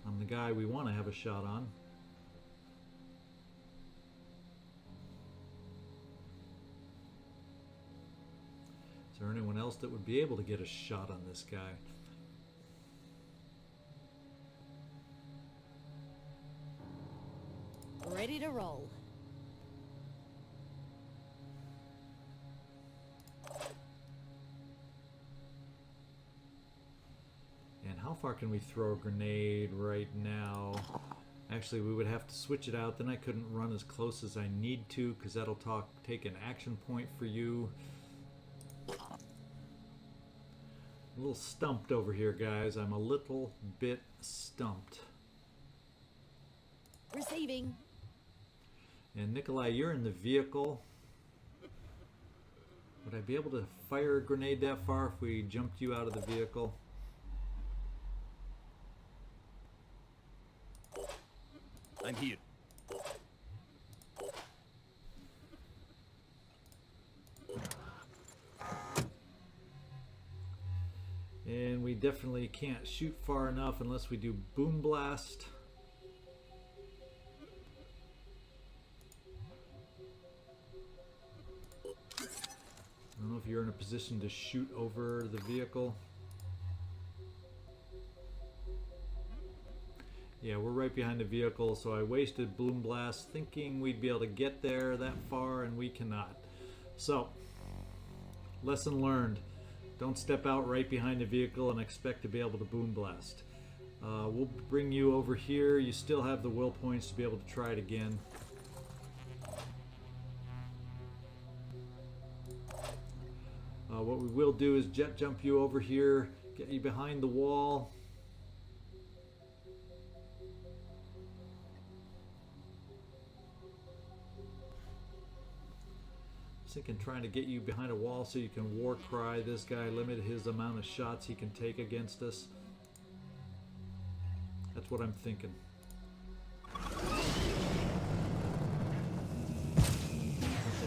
on the guy we want to have a shot on. Is there anyone else that would be able to get a shot on this guy? to roll. And how far can we throw a grenade right now? Actually, we would have to switch it out. Then I couldn't run as close as I need to because that'll take an action point for you. A little stumped over here, guys. I'm a little bit stumped. Receiving. And Nikolai, you're in the vehicle. Would I be able to fire a grenade that far if we jumped you out of the vehicle? I'm here. And we definitely can't shoot far enough unless we do boom blast. I don't know if you're in a position to shoot over the vehicle. Yeah, we're right behind the vehicle, so I wasted boom blast thinking we'd be able to get there that far, and we cannot. So, lesson learned. Don't step out right behind the vehicle and expect to be able to boom blast. We'll bring you over here. You still have the will points to be able to try it again. What we will do is jet jump you over here, get you behind the wall. Thinking trying to get you behind a wall so you can war cry this guy, limit his amount of shots he can take against us. That's what I'm thinking. I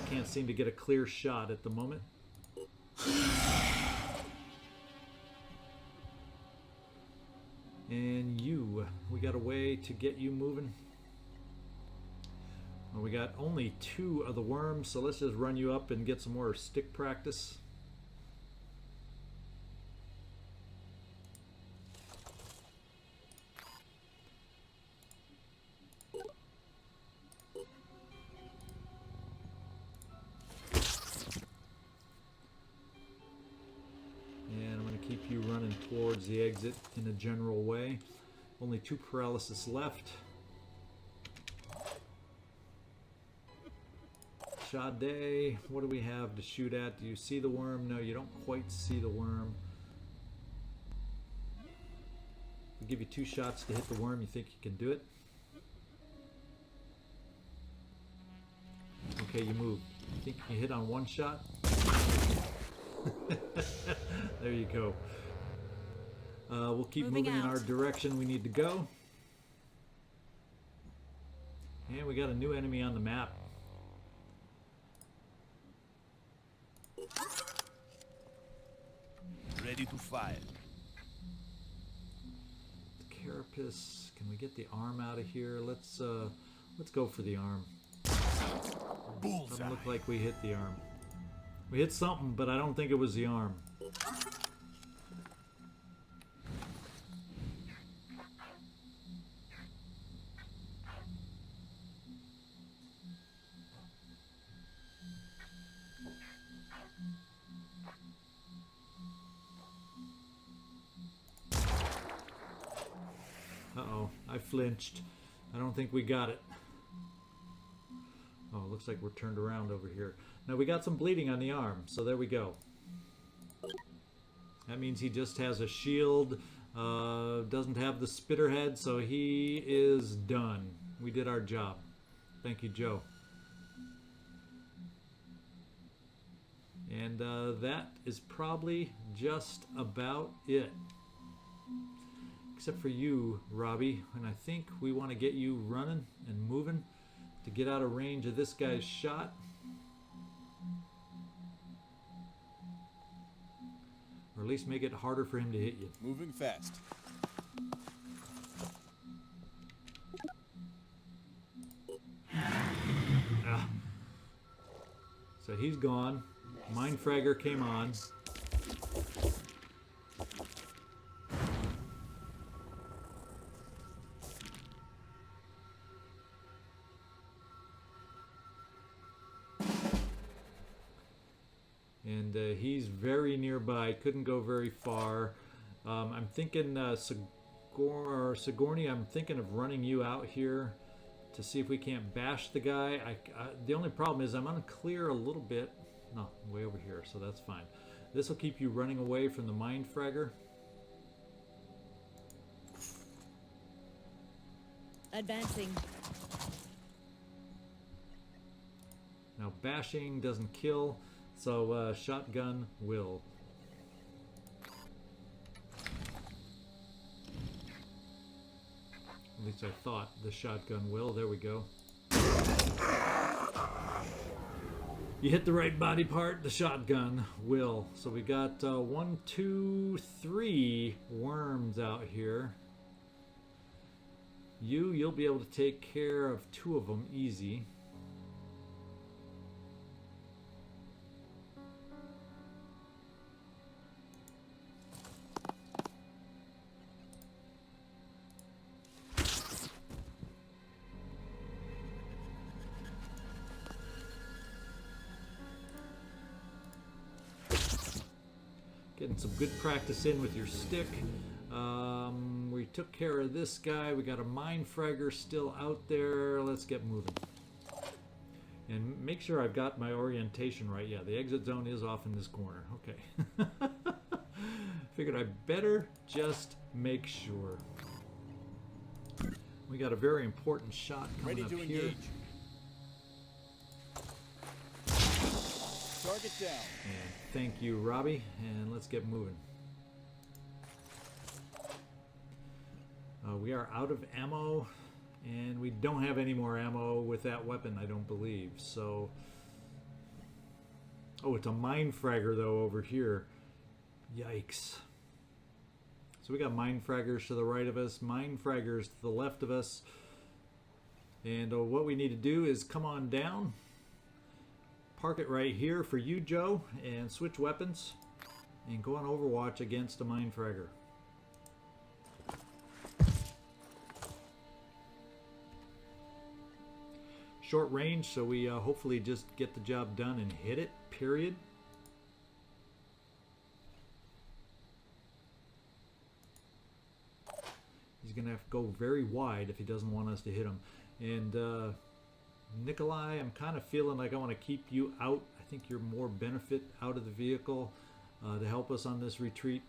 can't seem to get a clear shot at the moment. And we got a way to get you moving. Well, we got only 2 of the worms, so let's just run you up and get some more stick practice. And I'm going to keep you running towards the exit in a general way. Only 2 paralysis left. Sade, what do we have to shoot at? Do you see the worm? No, you don't quite see the worm. We'll give you 2 shots to hit the worm. You think you can do it? Okay, you move. You think you hit on 1 shot? There you go. We'll keep moving in our direction we need to go. And we got a new enemy on the map. Ready to fire. The carapace. Can we get the arm out of here? Let's go for the arm. Doesn't look like we hit the arm. We hit something, but I don't think it was the arm. Uh-oh, I flinched. I don't think we got it. Oh, it looks like we're turned around over here. Now we got some bleeding on the arm, so there we go. That means he just has a shield, doesn't have the spitter head, so he is done. We did our job. Thank you, Joe. And that is probably just about it. Except for you, Robbie, and I think we want to get you running and moving to get out of range of this guy's shot. Or at least make it harder for him to hit you. Moving fast. Ah. So he's gone. Mindfragger came on. And he's very nearby, couldn't go very far. I'm thinking Sigourney, I'm thinking of running you out here to see if we can't bash the guy. The only problem is I'm unclear a little bit. No, way over here, so that's fine. This will keep you running away from the Mind Fragger. Advancing. Now bashing doesn't kill, so shotgun will. At least I thought the shotgun will. There we go. You hit the right body part, the shotgun will. So we got 1, 2, 3 worms out here. You'll be able to take care of 2 of them easy. Getting some good practice in with your stick. We took care of this guy. We got a Mind Fragger still out there. Let's get moving. And make sure I've got my orientation right. Yeah, the exit zone is off in this corner. Okay. Figured I better just make sure. We got a very important shot coming up here. Ready to engage. Target down. And thank you, Robbie. And let's get moving. We are out of ammo, and we don't have any more ammo with that weapon, I don't believe. So, oh, it's a Mind Fragger though over here. Yikes! So we got Mind Fraggers to the right of us, Mind Fraggers to the left of us, and what we need to do is come on down, park it right here for you, Joe, and switch weapons, and go on Overwatch against a Mind Fragger. Short range, so we hopefully just get the job done and hit it, period. He's going to have to go very wide if he doesn't want us to hit him. And Nikolai, I'm kind of feeling like I want to keep you out. I think you're more benefit out of the vehicle to help us on this retreat.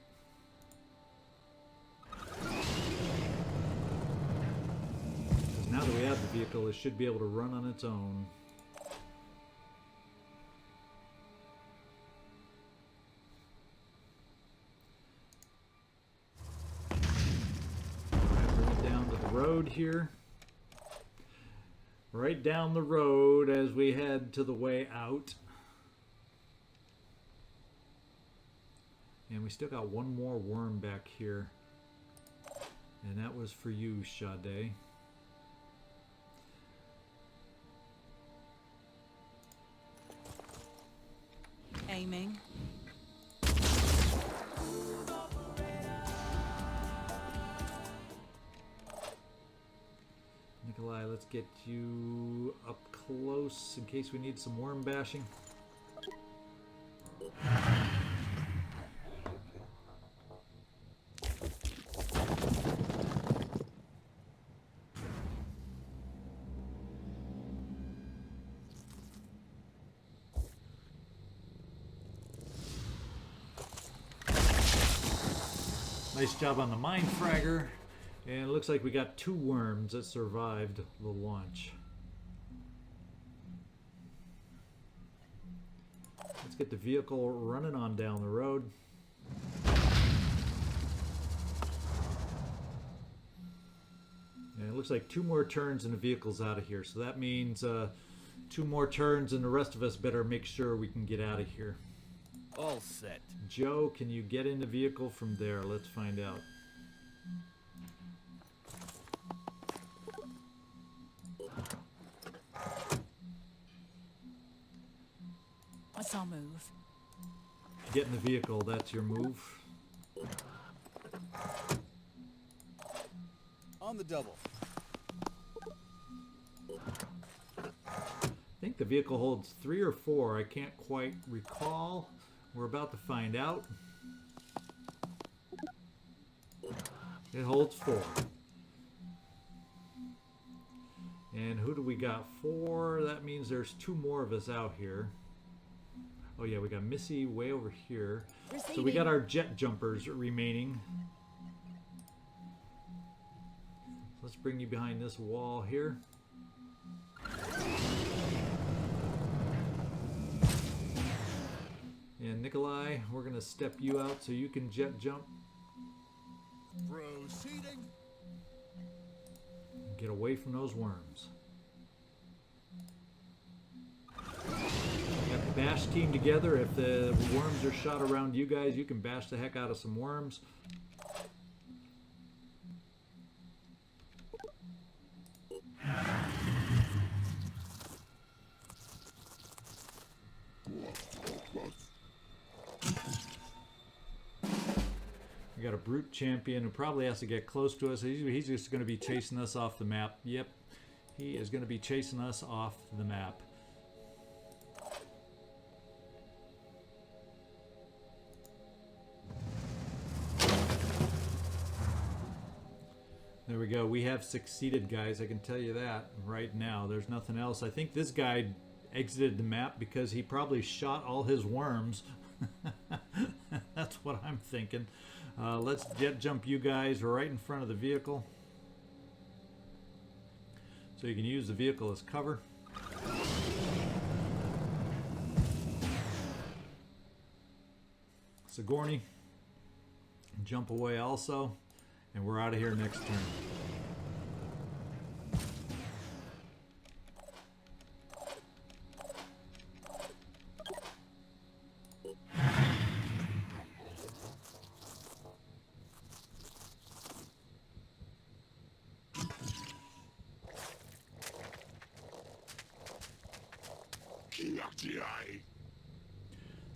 Now that we have the vehicle, it should be able to run on its own. Bring it down to the road here. Right down the road as we head to the way out. And we still got one more worm back here. And that was for you, Sade. Aiming. Nikolai, let's get you up close in case we need some worm bashing. Nice job on the Mind Fragger. And it looks like we got 2 worms that survived the launch. Let's get the vehicle running on down the road. And it looks like 2 more turns and the vehicle's out of here. So that means 2 more turns and the rest of us better make sure we can get out of here. All set. Joe, can you get in the vehicle from there? Let's find out. What's our move? Get in the vehicle, that's your move. On the double. I think think the vehicle holds 3 or 4. I can't quite recall. We're about to find out. It holds 4. And who do we got? 4. That means there's 2 more of us out here. Oh yeah, we got Missy way over here. So we got our jet jumpers remaining. Let's bring you behind this wall here. And Nikolai, we're going to step you out so you can jet jump. Proceeding. Get away from those worms. Got the bash team together. If the worms are shot around you guys, you can bash the heck out of some worms. We got a brute champion who probably has to get close to us. He's just going to be chasing us off the map. Yep, he is going to be chasing us off the map. There we go. We have succeeded, guys. I can tell you that right now. There's nothing else. I think this guy exited the map because he probably shot all his worms. That's what I'm thinking. Let's jet jump you guys right in front of the vehicle. So you can use the vehicle as cover. Sigourney, jump away also. And we're out of here next turn.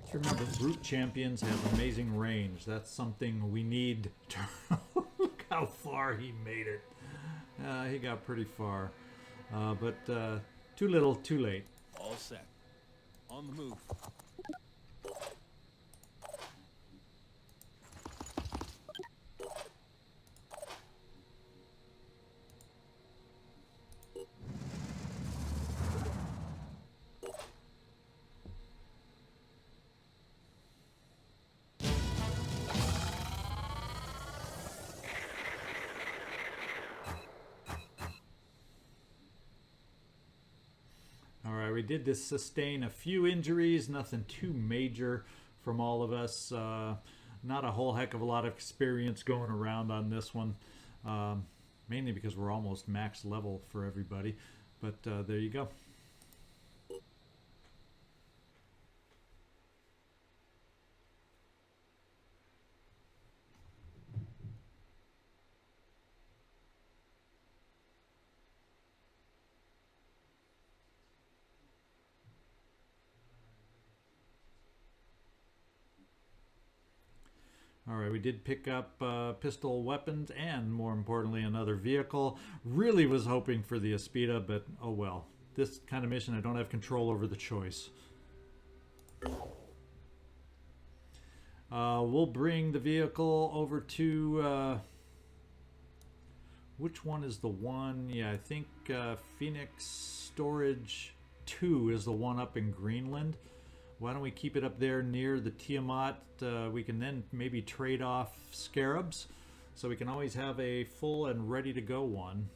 Just remember, brute champions have amazing range. That's something we need to... Look how far he made it. He got pretty far. But too little, too late. All set. On the move. We did sustain a few injuries, nothing too major from all of us. Not a whole heck of a lot of experience going around on this one, mainly because we're almost max level for everybody. But there you go. Alright, we did pick up pistol weapons and, more importantly, another vehicle. Really was hoping for the Aspida, but oh well. This kind of mission, I don't have control over the choice. We'll bring the vehicle over to... which one is the one? Yeah, I think Phoenix Storage 2 is the one up in Greenland. Why don't we keep it up there near the Tiamat? We can then maybe trade off scarabs. So we can always have a full and ready to go one,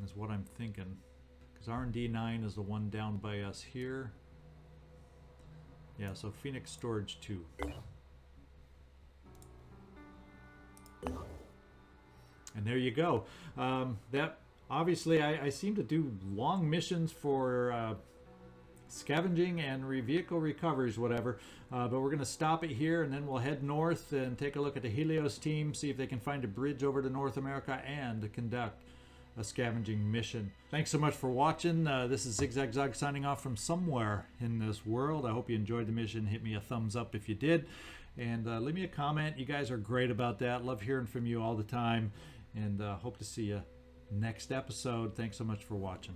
is what I'm thinking. Because R&D 9 is the one down by us here. Yeah, so Phoenix Storage 2. And there you go. That obviously, I seem to do long missions for... scavenging and vehicle recoveries, whatever, but we're going to stop it here, and then we'll head north and take a look at the Helios team, see if they can find a bridge over to North America and conduct a scavenging mission. Thanks so much for watching. This is ZigZagZog signing off from somewhere in this world. I hope you enjoyed the mission. Hit me a thumbs up if you did, and leave me a comment. You guys are great about that. Love hearing from you all the time, and hope to see you next episode. Thanks so much for watching.